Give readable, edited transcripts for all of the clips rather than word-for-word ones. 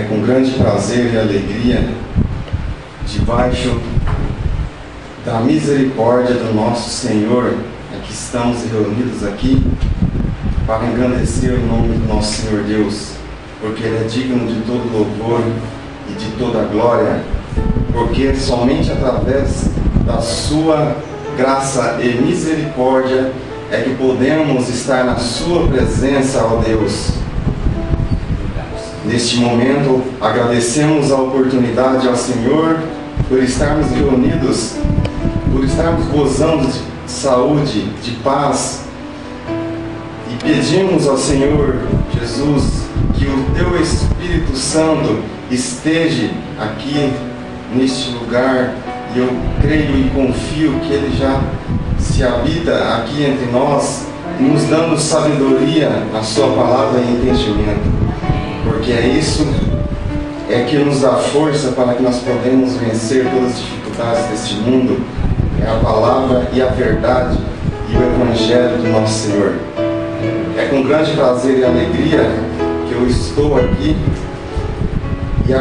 com grande prazer e alegria, debaixo da misericórdia do nosso Senhor, é que estamos reunidos aqui para engrandecer o nome do nosso Senhor Deus, porque Ele é digno de todo louvor e de toda glória, porque somente através da sua graça e misericórdia é que podemos estar na sua presença, ó Deus. Neste momento, agradecemos a oportunidade ao Senhor por estarmos reunidos, por estarmos gozando de saúde, de paz, e pedimos ao Senhor Jesus que o Teu Espírito Santo esteja aqui neste lugar, e eu creio e confio que Ele já se habita aqui entre nós, nos dando sabedoria na Sua palavra e entendimento, porque é isso que nos dá força para que nós podemos vencer todas as dificuldades deste mundo. É a palavra e a verdade e o Evangelho do nosso Senhor. É com grande prazer e alegria que eu estou aqui e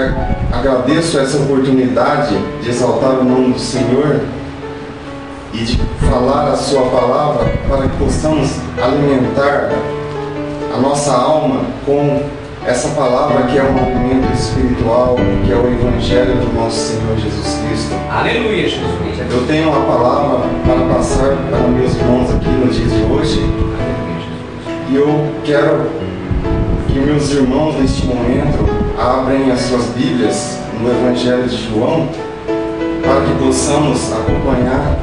agradeço essa oportunidade de exaltar o nome do Senhor e de falar a Sua palavra para que possamos alimentar a nossa alma com essa palavra que é um alimento espiritual, que é o Evangelho do nosso Senhor Jesus Cristo. Aleluia, Jesus. Eu tenho uma palavra para passar para meus irmãos aqui no dia de hoje, e eu quero que meus irmãos neste momento abrem as suas Bíblias no Evangelho de João, para que possamos acompanhar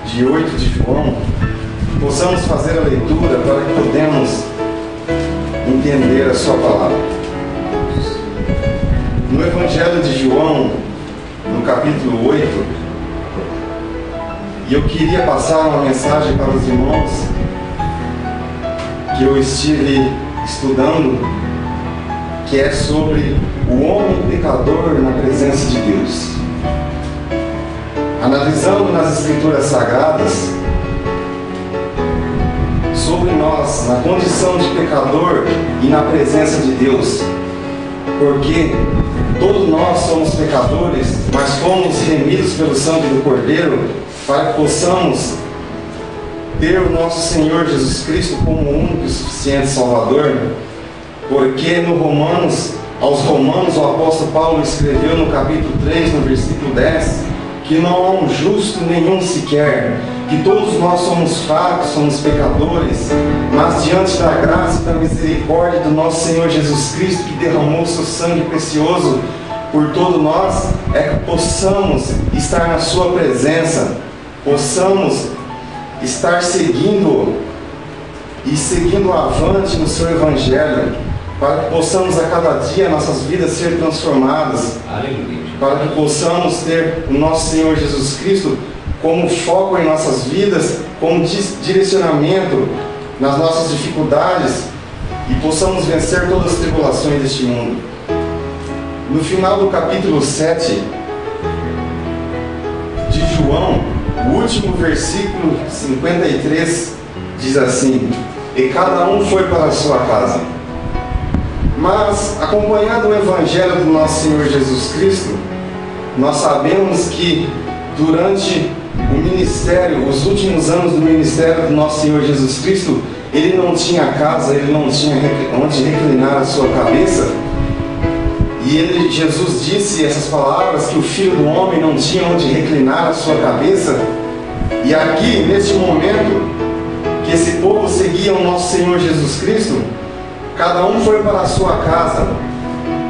de 8 de João, possamos fazer a leitura para que podemos entender a sua palavra. No Evangelho de João, no capítulo 8, e eu queria passar uma mensagem para os irmãos que eu estive estudando, que é sobre o homem pecador na presença de Deus. Analisando nas Escrituras Sagradas sobre nós, na condição de pecador e na presença de Deus, porque todos nós somos pecadores, mas fomos remidos pelo sangue do Cordeiro para que possamos ter o nosso Senhor Jesus Cristo como o único e suficiente Salvador. Porque aos Romanos, o apóstolo Paulo escreveu no capítulo 3, no versículo 10, que não há um justo nenhum sequer, que todos nós somos fracos, somos pecadores, mas diante da graça e da misericórdia do nosso Senhor Jesus Cristo, que derramou seu sangue precioso por todos nós, é que possamos estar na sua presença, possamos estar seguindo avante no seu Evangelho, para que possamos a cada dia nossas vidas ser transformadas. Aleluia. Para que possamos ter o nosso Senhor Jesus Cristo como foco em nossas vidas, como direcionamento nas nossas dificuldades, e possamos vencer todas as tribulações deste mundo. No final do capítulo 7 de João, o último versículo 53 diz assim: e cada um foi para a sua casa. Mas, acompanhando o Evangelho do nosso Senhor Jesus Cristo, nós sabemos que durante o ministério, os últimos anos do ministério do nosso Senhor Jesus Cristo, Ele não tinha casa, Ele não tinha onde reclinar a sua cabeça. E Jesus disse essas palavras, que o Filho do Homem não tinha onde reclinar a sua cabeça. E aqui, neste momento, que esse povo seguia o nosso Senhor Jesus Cristo, cada um foi para a sua casa,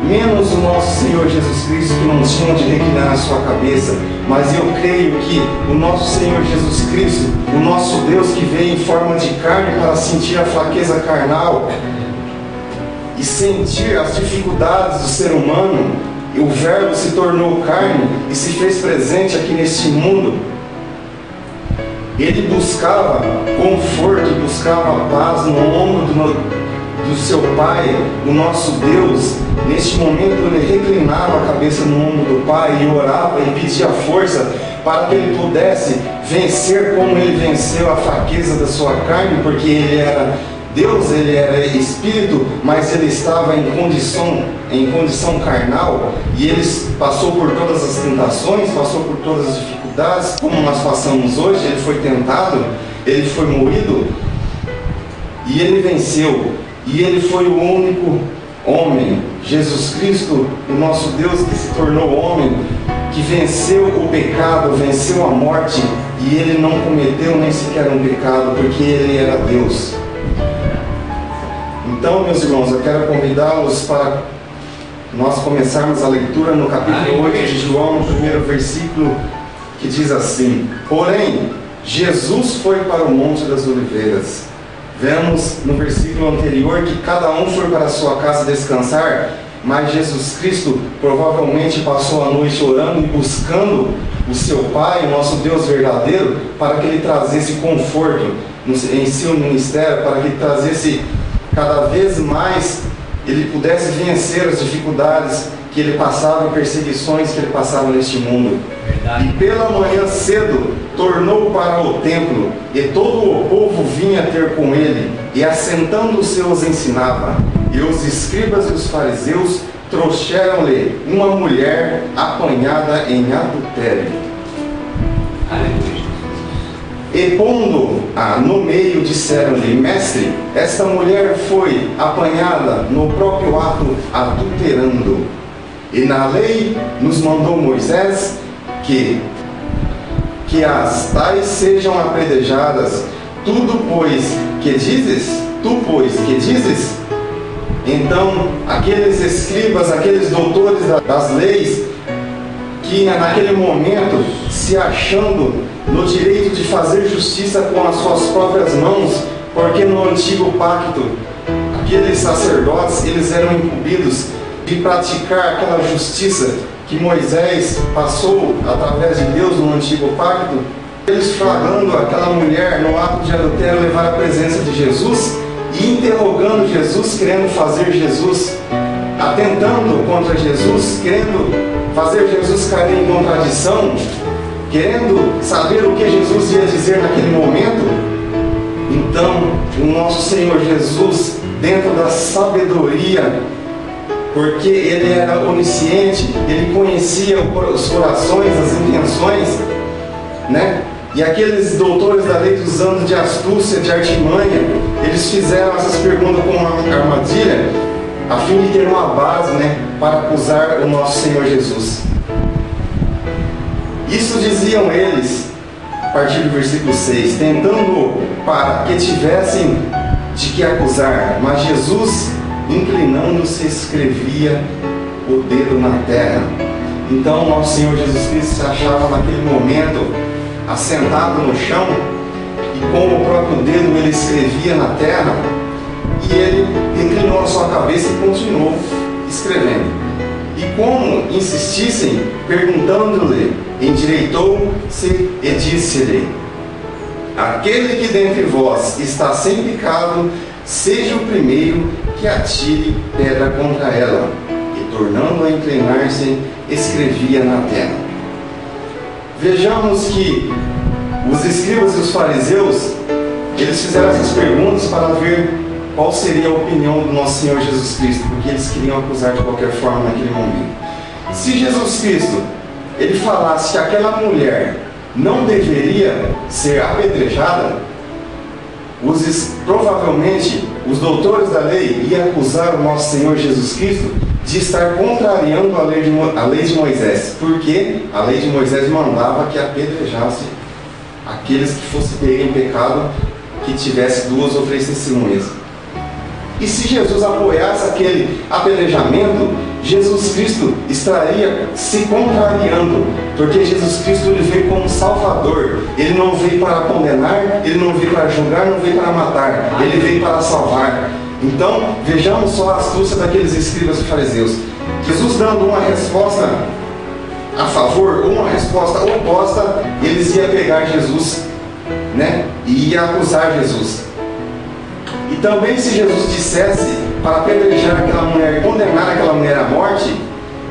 menos o nosso Senhor Jesus Cristo, que não tinha onde reclinar a sua cabeça. Mas eu creio que o nosso Senhor Jesus Cristo, o nosso Deus que veio em forma de carne para sentir a fraqueza carnal e sentir as dificuldades do ser humano, e o Verbo se tornou carne e se fez presente aqui neste mundo. Ele buscava conforto, buscava paz no ombro do seu Pai, o nosso Deus. Neste momento ele reclinava a cabeça no ombro do Pai e orava e pedia força para que ele pudesse vencer como ele venceu a fraqueza da sua carne, porque ele era Deus, ele era espírito, mas ele estava em condição carnal, e ele passou por todas as tentações, passou por todas as dificuldades, como nós passamos hoje. Ele foi tentado, ele foi moído, e ele venceu, e ele foi o único homem, Jesus Cristo, o nosso Deus que se tornou homem, que venceu o pecado, venceu a morte, e ele não cometeu nem sequer um pecado, porque ele era Deus. Então, meus irmãos, eu quero convidá-los para nós começarmos a leitura no capítulo 8 de João, no primeiro versículo, que diz assim: porém, Jesus foi para o Monte das Oliveiras. Vemos no versículo anterior que cada um foi para a sua casa descansar, mas Jesus Cristo provavelmente passou a noite orando e buscando o seu Pai, o nosso Deus verdadeiro, para que ele trazesse conforto em seu ministério, para que ele trazesse cada vez mais, ele pudesse vencer as dificuldades que ele passava e perseguições que ele passava neste mundo. Verdade. E pela manhã cedo tornou para o templo, e todo o povo vinha ter com ele, e assentando-se os ensinava. E os escribas e os fariseus trouxeram-lhe uma mulher apanhada em adultério. Aleluia. E pondo-a no meio, disseram-lhe: mestre, esta mulher foi apanhada no próprio ato adulterando. E na lei nos mandou Moisés que as tais sejam apedrejadas. Tu, pois, que dizes? Então, aqueles escribas, aqueles doutores das leis, que naquele momento, se achando no direito de fazer justiça com as suas próprias mãos, porque no antigo pacto, aqueles sacerdotes, eles eram incumbidos de praticar aquela justiça que Moisés passou através de Deus no antigo pacto. Eles flagrando aquela mulher no ato de adultério, levar a presença de Jesus e interrogando Jesus, querendo fazer Jesus, atentando contra Jesus, querendo fazer Jesus cair em contradição, querendo saber o que Jesus ia dizer naquele momento. Então, o nosso Senhor Jesus, dentro da sabedoria, porque ele era onisciente, ele conhecia os corações, as intenções, né? E aqueles doutores da lei, usando de astúcia, de artimanha, eles fizeram essas perguntas com uma armadilha, a fim de ter uma base, né, para acusar o nosso Senhor Jesus. Isso diziam eles, a partir do versículo 6, tentando para que tivessem de que acusar, mas Jesus, inclinando-se, escrevia o dedo na terra. Então, nosso Senhor Jesus Cristo se achava naquele momento assentado no chão, e com o próprio dedo ele escrevia na terra, e ele inclinou a sua cabeça e continuou escrevendo. E como insistissem, perguntando-lhe, endireitou-se e disse-lhe: aquele que dentre vós está sem pecado, seja o primeiro que atire pedra contra ela. E tornando a inclinar-se, escrevia na terra. Vejamos que os escribas e os fariseus, eles fizeram essas perguntas para ver qual seria a opinião do nosso Senhor Jesus Cristo, porque eles queriam acusar de qualquer forma naquele momento. Se Jesus Cristo, ele falasse que aquela mulher não deveria ser apedrejada, provavelmente os doutores da lei iam acusar o nosso Senhor Jesus Cristo de estar contrariando a lei de Moisés, porque a lei de Moisés mandava que apedrejasse aqueles que fossem pegos em pecado, que tivesse 2 ou 3 testemunhas. E se Jesus apoiasse aquele apedrejamento, Jesus Cristo estaria se contrariando, porque Jesus Cristo ele veio como Salvador. Ele não veio para condenar, ele não veio para julgar, não veio para matar, ele veio para salvar. Então, vejamos só a astúcia daqueles escribas e fariseus. Jesus dando uma resposta a favor ou uma resposta oposta, eles iam pegar Jesus, né? E ia acusar Jesus. E também, se Jesus dissesse para apedrejar aquela mulher e condenar aquela mulher à morte,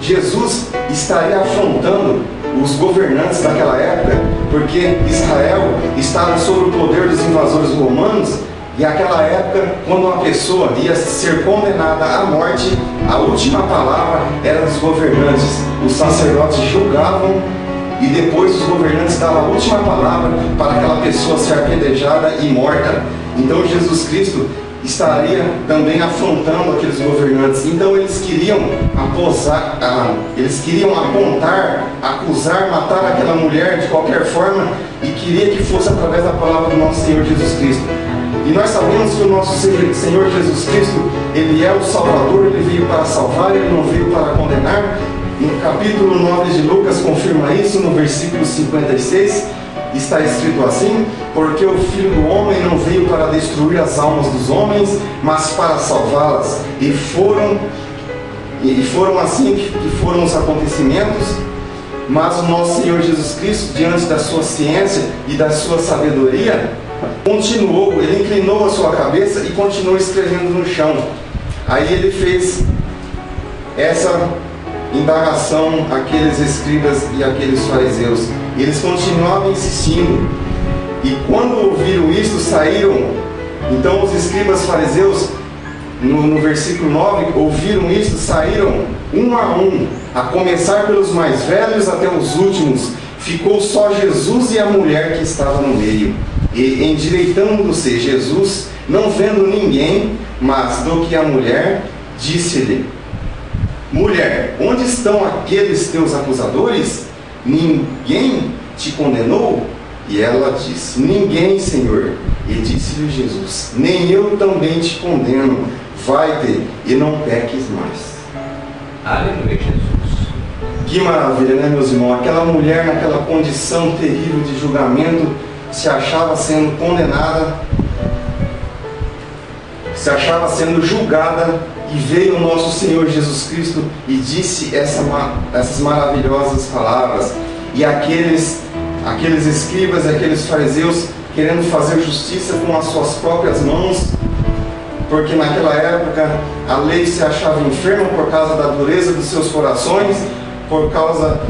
Jesus estaria afrontando os governantes daquela época, porque Israel estava sob o poder dos invasores romanos, E naquela época, quando uma pessoa ia ser condenada à morte, a última palavra era dos governantes. Os sacerdotes julgavam e depois os governantes davam a última palavra para aquela pessoa ser apedrejada e morta. Então Jesus Cristo estaria também afrontando aqueles governantes. Então eles queriam apontar, acusar, matar aquela mulher de qualquer forma, e queria que fosse através da palavra do nosso Senhor Jesus Cristo. E nós sabemos que o nosso Senhor Jesus Cristo, Ele é o Salvador, Ele veio para salvar, Ele não veio para condenar. No capítulo 9 de Lucas confirma isso, no versículo 56, está escrito assim: porque o Filho do Homem não veio para destruir as almas dos homens, mas para salvá-las. E foram assim que foram os acontecimentos. Mas o nosso Senhor Jesus Cristo, diante da sua ciência e da sua sabedoria, continuou, ele inclinou a sua cabeça e continuou escrevendo no chão. Aí ele fez essa indagação àqueles escribas e àqueles fariseus. Eles continuavam insistindo. E quando ouviram isto, saíram. Então os escribas fariseus, no versículo 9, ouviram isto, saíram um, a começar pelos mais velhos até os últimos. Ficou só Jesus e a mulher que estava no meio. E endireitando-se Jesus, não vendo ninguém, mas do que a mulher, disse-lhe: mulher, onde estão aqueles teus acusadores? Ninguém te condenou? E ela disse: ninguém, Senhor. E disse-lhe Jesus: nem eu também te condeno. Vai-te e não peques mais. Aleluia, Jesus. Que maravilha, né, meus irmãos? Aquela mulher, naquela condição terrível de julgamento, se achava sendo condenada, se achava sendo julgada, e veio o nosso Senhor Jesus Cristo e disse essas maravilhosas palavras. E aqueles escribas e aqueles fariseus, querendo fazer justiça com as suas próprias mãos, porque naquela época a lei se achava enferma por causa da dureza dos seus corações, por causa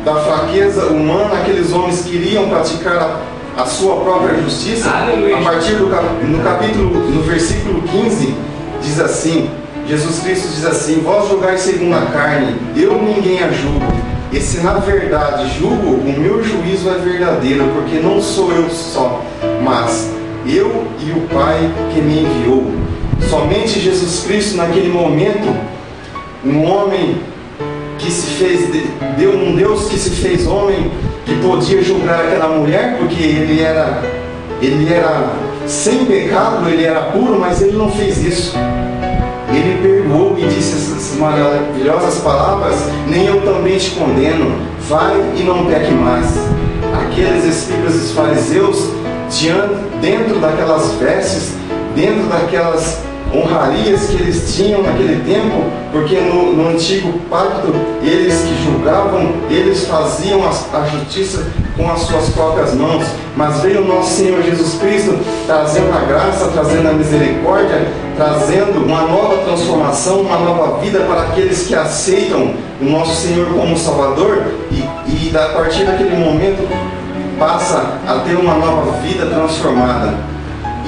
da fraqueza humana. Aqueles homens queriam praticar a sua própria justiça. Aleluia. A partir no versículo 15, diz assim, Jesus Cristo diz assim: vós julgais segundo a carne, eu ninguém a julgo. E se na verdade julgo, o meu juízo é verdadeiro, porque não sou eu só, mas eu e o Pai que me enviou. Somente Jesus Cristo, naquele momento, um homem que se fez, um Deus que se fez homem, que podia julgar aquela mulher, porque ele era sem pecado, ele era puro, mas ele não fez isso. Ele perdoou e disse essas maravilhosas palavras: nem eu também te condeno, vai e não peque mais. Aqueles escribas e fariseus, dentro daquelas vestes, dentro daquelas honrarias que eles tinham naquele tempo, porque no antigo pacto, eles que julgavam, eles faziam a justiça com as suas próprias mãos. Mas veio o nosso Senhor Jesus Cristo trazendo a graça, trazendo a misericórdia, trazendo uma nova transformação, uma nova vida para aqueles que aceitam o nosso Senhor como Salvador, e a partir daquele momento passa a ter uma nova vida transformada.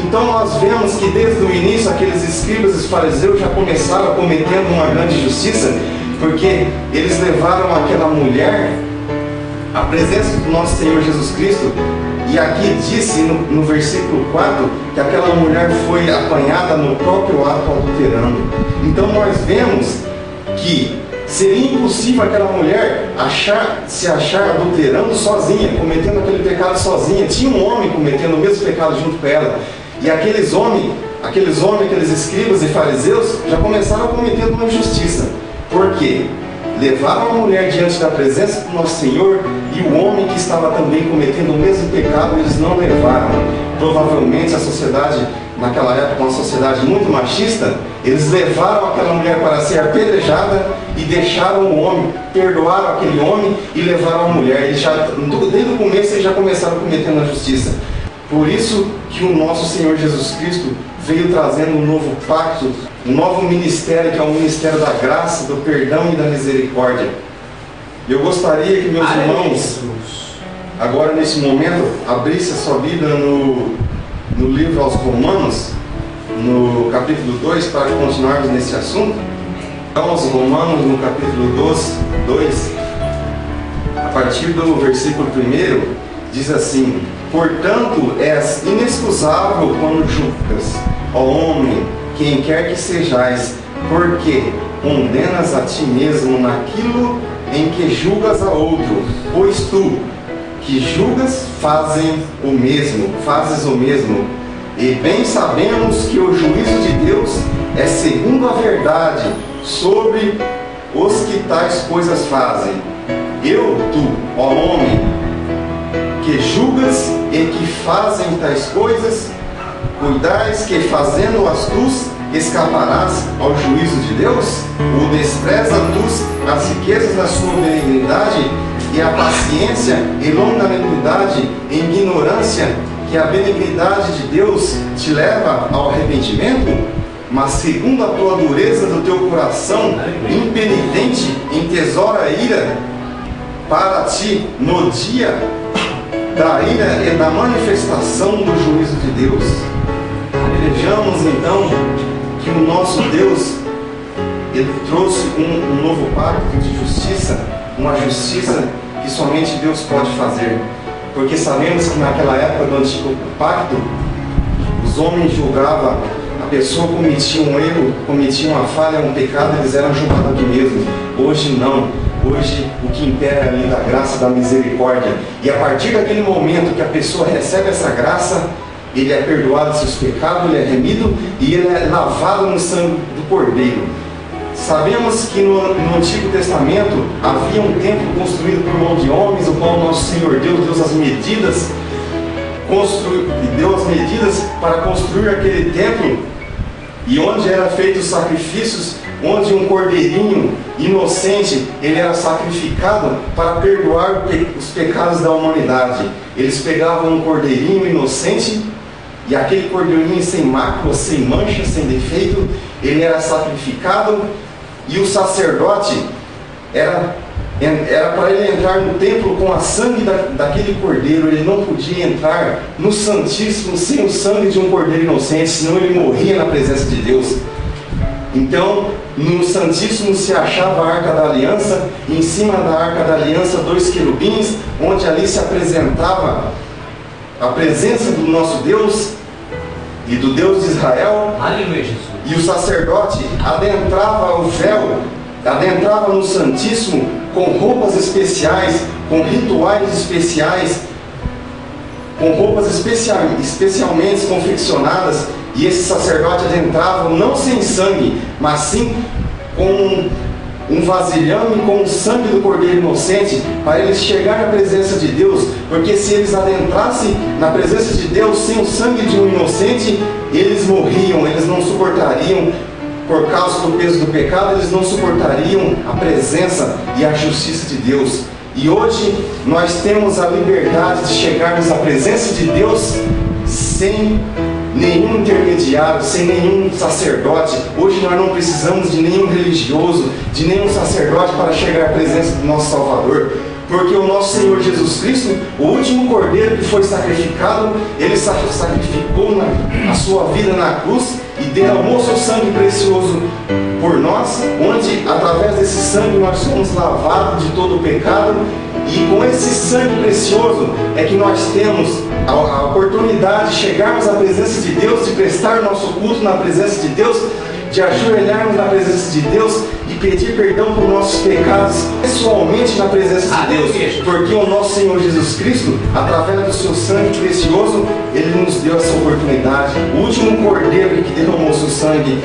Então nós vemos que desde o início aqueles escribas e fariseus já começaram cometendo uma grande justiça, porque eles levaram aquela mulher à presença do nosso Senhor Jesus Cristo. E aqui disse no versículo 4 que aquela mulher foi apanhada no próprio ato adulterando. Então nós vemos que seria impossível aquela mulher se achar adulterando sozinha, cometendo aquele pecado sozinha. Tinha um homem cometendo o mesmo pecado junto com ela. E aqueles escribas e fariseus já começaram cometendo uma injustiça. Por quê? Levaram a mulher diante da presença do nosso Senhor, e o homem que estava também cometendo o mesmo pecado, eles não levaram. Provavelmente a sociedade, naquela época, uma sociedade muito machista, eles levaram aquela mulher para ser apedrejada e deixaram o homem, perdoaram aquele homem e levaram a mulher. Desde o começo eles já começaram cometendo a justiça. Por isso que o nosso Senhor Jesus Cristo veio trazendo um novo pacto, um novo ministério, que é o ministério da graça, do perdão e da misericórdia. Eu gostaria que meus irmãos, agora nesse momento, abrissem a sua Bíblia no no livro aos Romanos, no capítulo 2, para continuarmos nesse assunto. Então, aos Romanos, no capítulo 2, a partir do versículo 1, diz assim: portanto, és inexcusável quando julgas, ó homem, quem quer que sejais, porque condenas a ti mesmo naquilo em que julgas a outro, pois tu, que julgas, fazes o mesmo. E bem sabemos que o juízo de Deus é segundo a verdade sobre os que tais coisas fazem. Tu, ó homem, que julgas e que fazem tais coisas, cuidais que fazendo-as tu escaparás ao juízo de Deus? Ou despreza tu as riquezas da sua benignidade e a paciência e longanimidade em ignorância, que a benignidade de Deus te leva ao arrependimento? Mas segundo a tua dureza do teu coração impenitente, entesoura a ira para ti no dia da ira e da manifestação do juízo de Deus. Vejamos então que o nosso Deus, Ele trouxe um novo pacto de justiça, uma justiça que somente Deus pode fazer. Porque sabemos que naquela época do antigo pacto, os homens julgavam, a pessoa cometia um erro, cometia uma falha, um pecado, eles eram julgados aqui mesmo. Hoje não. Hoje o que impera ali da graça, da misericórdia. E a partir daquele momento que a pessoa recebe essa graça, ele é perdoado dos seus pecados, ele é remido e ele é lavado no sangue do Cordeiro. Sabemos que no Antigo Testamento havia um templo construído por mão de homens, o qual nosso Senhor Deus deu as medidas, para construir aquele templo, e onde eram feitos sacrifícios, onde um cordeirinho inocente ele era sacrificado para perdoar os pecados da humanidade. Eles pegavam um cordeirinho inocente, e aquele cordeirinho sem mácula, sem mancha, sem defeito, ele era sacrificado, e o sacerdote era para ele entrar no templo com a sangue daquele cordeiro. Ele não podia entrar no Santíssimo sem o sangue de um cordeiro inocente, senão ele morria na presença de Deus. Então, no Santíssimo se achava a Arca da Aliança, e em cima da Arca da Aliança 2 querubins, onde ali se apresentava a presença do nosso Deus e do Deus de Israel. Aleluia, Jesus. E o sacerdote adentrava o véu, adentrava no Santíssimo com roupas especiais, com rituais especiais, com roupas especialmente confeccionadas. E esse sacerdote adentrava não sem sangue, mas sim com um vasilhame com o sangue do Cordeiro inocente, para eles chegarem na presença de Deus. Porque se eles adentrassem na presença de Deus sem o sangue de um inocente, eles morriam, eles não suportariam, por causa do peso do pecado, eles não suportariam a presença e a justiça de Deus. E hoje nós temos a liberdade de chegarmos à presença de Deus sem nenhum intermediário, sem nenhum sacerdote. Hoje nós não precisamos de nenhum religioso, de nenhum sacerdote para chegar à presença do nosso Salvador. Porque o nosso Senhor Jesus Cristo, o último cordeiro que foi sacrificado, ele sacrificou a sua vida na cruz e derramou seu sangue precioso por nós, onde através desse sangue nós somos lavados de todo o pecado. E com esse sangue precioso é que nós temos a oportunidade de chegarmos à presença de Deus, de prestar nosso culto na presença de Deus, de ajoelharmos na presença de Deus e pedir perdão por nossos pecados pessoalmente na presença de Deus. Porque o nosso Senhor Jesus Cristo, através do seu sangue precioso, Ele nos deu essa oportunidade. O último cordeiro que derramou seu sangue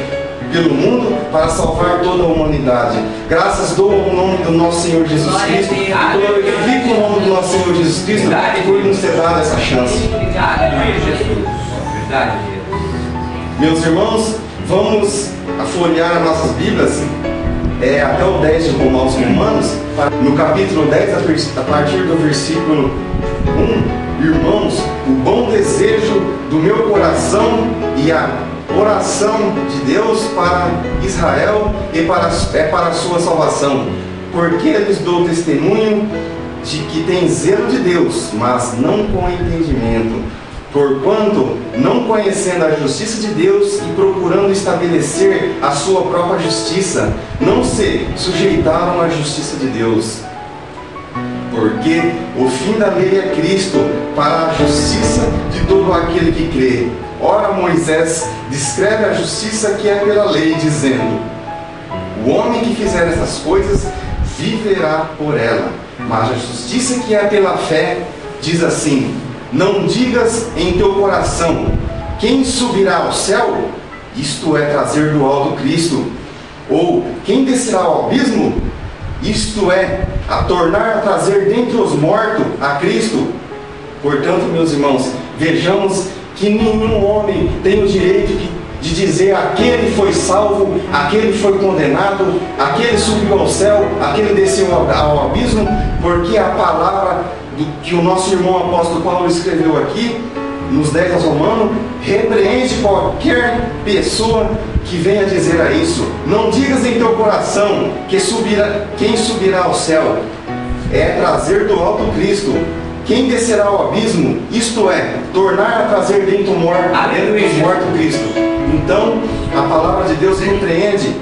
pelo mundo para salvar toda a humanidade. Graças dou ao nome do nosso Senhor Jesus Cristo, e glorifico o nome do nosso Senhor Jesus Cristo por nos ter dado essa chance. Meus irmãos, vamos folhear as nossas Bíblias até o 10 de Romanos, no capítulo 10, a partir do versículo 1. Irmãos, o bom desejo do meu coração e a oração de Deus para Israel é para a sua salvação, porque lhes dou testemunho de que tem zelo de Deus, mas não com entendimento, Porquanto, não conhecendo a justiça de Deus e procurando estabelecer a sua própria justiça, não se sujeitaram à justiça de Deus. Porque o fim da lei é Cristo, para a justiça de todo aquele que crê. Ora, Moisés descreve a justiça que é pela lei, dizendo: o homem que fizer essas coisas viverá por ela. Mas a justiça que é pela fé diz assim: não digas em teu coração: quem subirá ao céu? Isto é, trazer do alto Cristo. Ou quem descerá ao abismo? Isto é, a tornar a trazer dentre os mortos a Cristo. Portanto, meus irmãos, vejamos que nenhum homem tem o direito de dizer: aquele foi salvo, aquele foi condenado, aquele subiu ao céu, aquele desceu ao abismo, porque a palavra que o nosso irmão apóstolo Paulo escreveu aqui, nos 10 aos Romanos, repreende qualquer pessoa que venha dizer a isso. Não digas em teu coração quem subirá ao céu, é trazer do alto Cristo. Quem descerá ao abismo, isto é, tornar a trazer dentro dos mortos Cristo. Então, a palavra de Deus repreende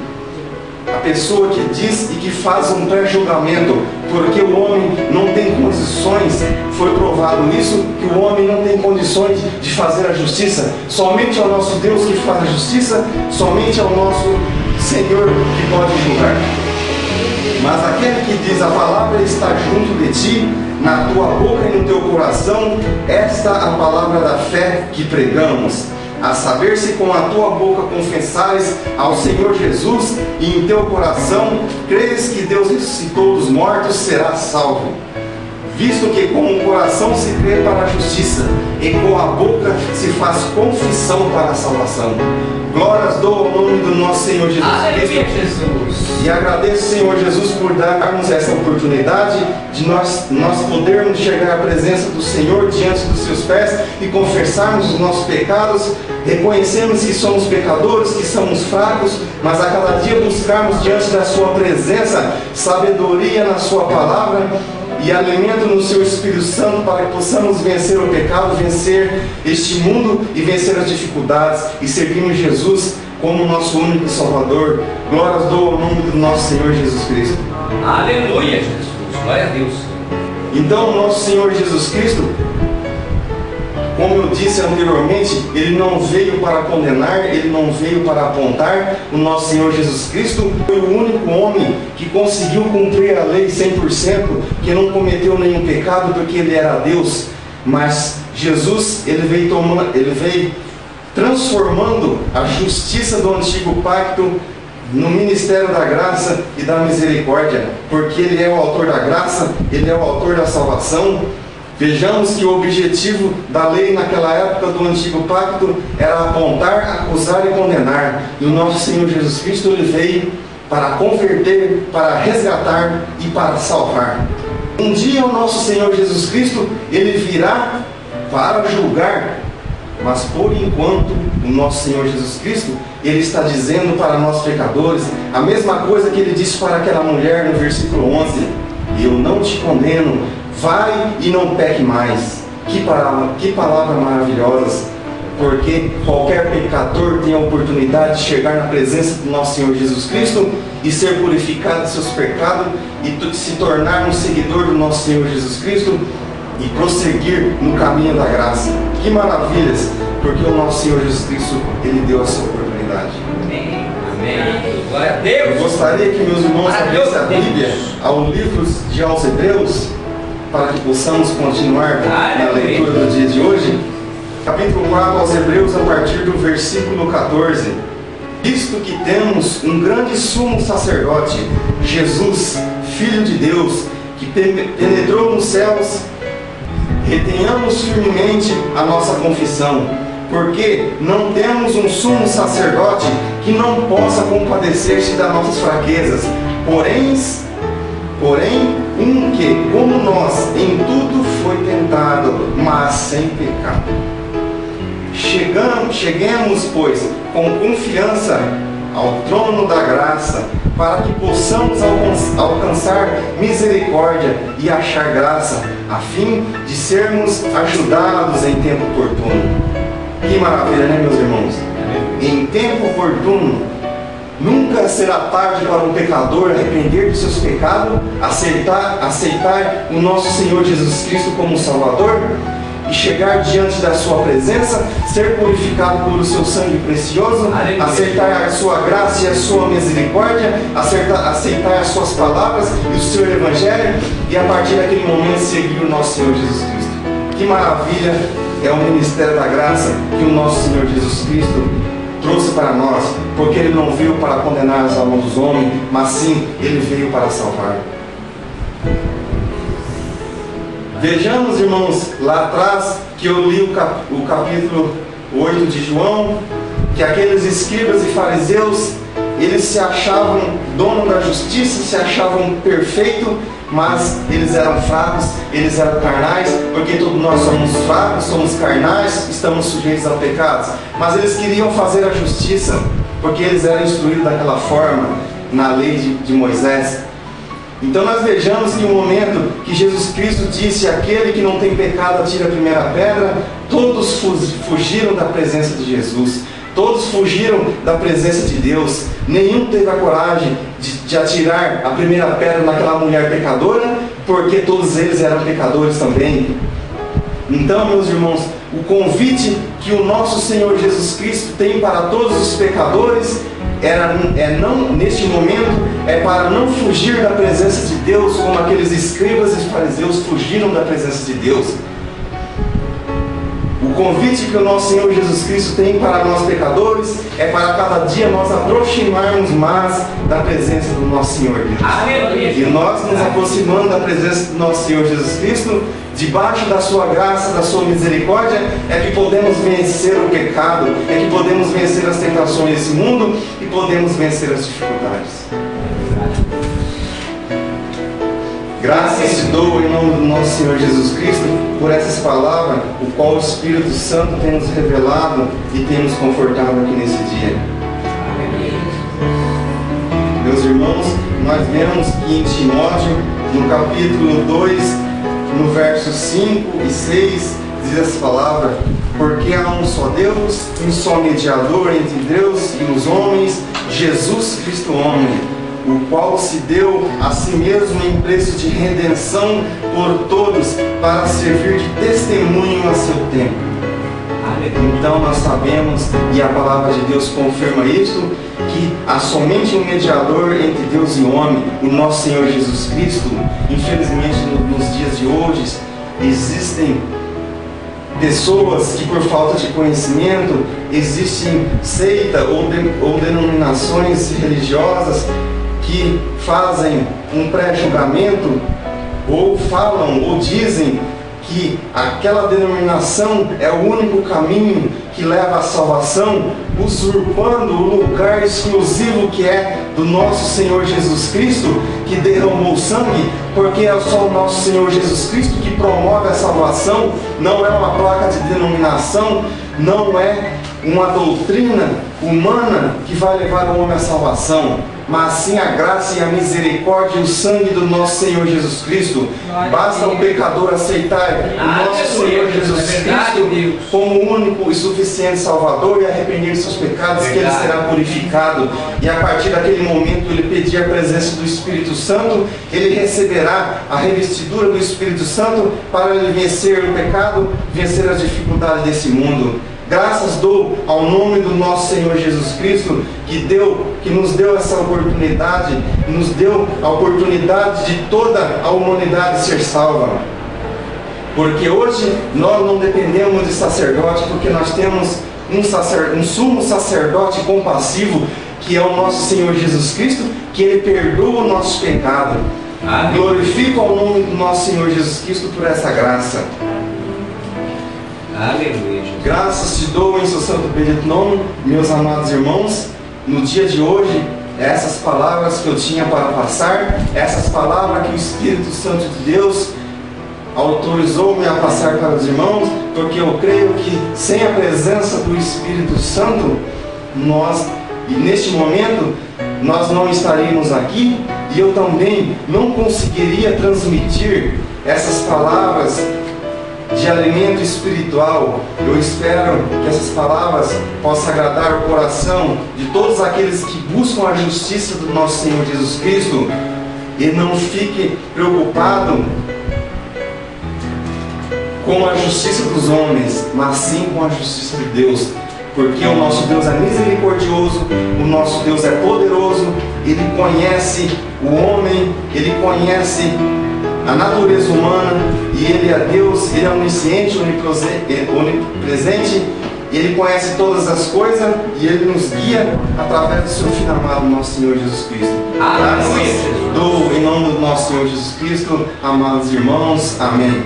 a pessoa que diz e que faz um pré-julgamento, porque o homem não tem condições, foi provado isso, que o homem não tem condições de fazer a justiça. Somente é o nosso Deus que faz a justiça, somente é o nosso Senhor que pode julgar. Mas aquele que diz: a palavra está junto de ti, na tua boca e no teu coração, esta a palavra da fé que pregamos. A saber, se com a tua boca confessares ao Senhor Jesus e em teu coração creres que Deus ressuscitou dos mortos, serás salvo. Visto que com o coração se crê para a justiça e com a boca se faz confissão para a salvação. Glórias dou ao nome do nosso Senhor Jesus Cristo. E agradeço, Senhor Jesus, por darmos essa oportunidade de nós podermos chegar à presença do Senhor diante dos seus pés e confessarmos os nossos pecados. Reconhecemos que somos pecadores, que somos fracos, mas a cada dia buscarmos diante da sua presença sabedoria na sua palavra e alimento no seu Espírito Santo, para que possamos vencer o pecado, vencer este mundo e vencer as dificuldades e seguirmos Jesus como nosso único Salvador. Glórias dou ao nome do nosso Senhor Jesus Cristo. Aleluia, Jesus. Glória a Deus. Então, o nosso Senhor Jesus Cristo, como eu disse anteriormente, Ele não veio para condenar, Ele não veio para apontar. O nosso Senhor Jesus Cristo foi o único homem que conseguiu cumprir a lei 100%, que não cometeu nenhum pecado, porque Ele era Deus. Mas Jesus, Ele veio transformando a justiça do antigo pacto no ministério da graça e da misericórdia, porque Ele é o autor da graça, Ele é o autor da salvação. Vejamos que o objetivo da lei naquela época do antigo pacto era apontar, acusar e condenar. E o nosso Senhor Jesus Cristo, Ele veio para converter, para resgatar e para salvar. Um dia o nosso Senhor Jesus Cristo, Ele virá para julgar. Mas por enquanto, o nosso Senhor Jesus Cristo, Ele está dizendo para nós pecadores a mesma coisa que Ele disse para aquela mulher no versículo 11: eu não te condeno, vai e não peque mais. Que palavra maravilhosa, porque qualquer pecador tem a oportunidade de chegar na presença do nosso Senhor Jesus Cristo e ser purificado de seus pecados e se tornar um seguidor do nosso Senhor Jesus Cristo e prosseguir no caminho da graça. Que maravilhas, porque o nosso Senhor Jesus Cristo, Ele deu essa oportunidade. Amém. Amém. Glória a Deus. Eu gostaria que meus irmãos abrissem a Bíblia ao livro aos Hebreus, para que possamos continuar na leitura do dia de hoje. Capítulo 4 aos Hebreus, a partir do versículo 14. Visto que temos um grande sumo sacerdote, Jesus, Filho de Deus, que penetrou nos céus, retenhamos firmemente a nossa confissão, porque não temos um sumo sacerdote que não possa compadecer-se das nossas fraquezas, porém um que, como nós, em tudo foi tentado, mas sem pecado. Cheguemos, pois, com confiança ao trono da graça, para que possamos alcançar misericórdia e achar graça, a fim de sermos ajudados em tempo oportuno. Que maravilha, né, meus irmãos? Em tempo oportuno. Nunca será tarde para um pecador arrepender dos seus pecados, aceitar o nosso Senhor Jesus Cristo como Salvador e chegar diante da sua presença, ser purificado pelo seu sangue precioso, aceitar a sua graça e a sua misericórdia, aceitar as suas palavras e o seu evangelho, e a partir daquele momento seguir o nosso Senhor Jesus Cristo. Que maravilha é o ministério da graça que o nosso Senhor Jesus Cristo trouxe para nós, porque Ele não veio para condenar as almas dos homens, mas sim, Ele veio para salvar. Vejamos, irmãos, lá atrás, que eu li o capítulo 8 de João, que aqueles escribas e fariseus, eles se achavam dono da justiça, se achavam perfeitos, mas eles eram fracos, eles eram carnais, porque todos nós somos fracos, somos carnais, estamos sujeitos a pecados. Mas eles queriam fazer a justiça, porque eles eram instruídos daquela forma na lei de Moisés. Então nós vejamos que no momento que Jesus Cristo disse: aquele que não tem pecado atire a primeira pedra, todos fugiram da presença de Jesus. Todos fugiram da presença de Deus. Nenhum teve a coragem de atirar a primeira pedra naquela mulher pecadora, porque todos eles eram pecadores também. Então, meus irmãos, o convite que o nosso Senhor Jesus Cristo tem para todos os pecadores neste momento, é para não fugir da presença de Deus, como aqueles escribas e fariseus fugiram da presença de Deus. O convite que o nosso Senhor Jesus Cristo tem para nós pecadores é para cada dia nós aproximarmos mais da presença do nosso Senhor Deus. E nós nos aproximando da presença do nosso Senhor Jesus Cristo, debaixo da sua graça, da sua misericórdia, é que podemos vencer o pecado, é que podemos vencer as tentações desse mundo e podemos vencer as dificuldades. Graças te dou em nome do nosso Senhor Jesus Cristo por essas palavras, o qual o Espírito Santo tem nos revelado e tem nos confortado aqui nesse dia. Meus irmãos, nós vemos que em Timóteo, no capítulo 2, no versos 5 e 6, diz essa palavra: porque há um só Deus, um só mediador entre Deus e os homens, Jesus Cristo homem, o qual se deu a si mesmo em preço de redenção por todos, para servir de testemunho a seu tempo. Então nós sabemos, e a palavra de Deus confirma isso, que há somente um mediador entre Deus e o homem, o nosso Senhor Jesus Cristo. Infelizmente, nos dias de hoje, existem pessoas que, por falta de conhecimento, existem seitas ou denominações religiosas que fazem um pré-julgamento, ou falam ou dizem que aquela denominação é o único caminho que leva à salvação, usurpando o lugar exclusivo que é do nosso Senhor Jesus Cristo, que derramou sangue, porque é só o nosso Senhor Jesus Cristo que promove a salvação. Não é uma placa de denominação, não é uma doutrina humana que vai levar o homem à salvação, mas sim a graça e a misericórdia e o sangue do nosso Senhor Jesus Cristo. Basta o pecador aceitar o nosso Senhor Jesus Cristo como o único e suficiente Salvador e arrepender de seus pecados, que ele será purificado. E a partir daquele momento ele pedir a presença do Espírito Santo, ele receberá a revestidura do Espírito Santo para ele vencer o pecado, vencer as dificuldades desse mundo. Graças dou ao nome do nosso Senhor Jesus Cristo, que nos deu essa oportunidade, nos deu a oportunidade de toda a humanidade ser salva. Porque hoje nós não dependemos de sacerdote, porque nós temos um sumo sacerdote compassivo, que é o nosso Senhor Jesus Cristo, que Ele perdoa o nosso pecado. Glorifico ao nome do nosso Senhor Jesus Cristo por essa graça. Aleluia. Graças te dou em seu santo bendito nome, meus amados irmãos. No dia de hoje, essas palavras que eu tinha para passar, essas palavras que o Espírito Santo de Deus autorizou-me a passar para os irmãos, porque eu creio que sem a presença do Espírito Santo, nós E neste momento nós não estaríamos aqui e eu também não conseguiria transmitir essas palavras de alimento espiritual. Eu espero que essas palavras possam agradar o coração de todos aqueles que buscam a justiça do nosso Senhor Jesus Cristo e não fique preocupado com a justiça dos homens, mas sim com a justiça de Deus. Porque o nosso Deus é misericordioso, o nosso Deus é poderoso, Ele conhece o homem, Ele conhece a natureza humana, e Ele é Deus, Ele é onisciente, onipresente, Ele conhece todas as coisas, e Ele nos guia através do seu Filho amado, nosso Senhor Jesus Cristo. Aleluia. Graças em nome do nosso Senhor Jesus Cristo, amados irmãos, amém.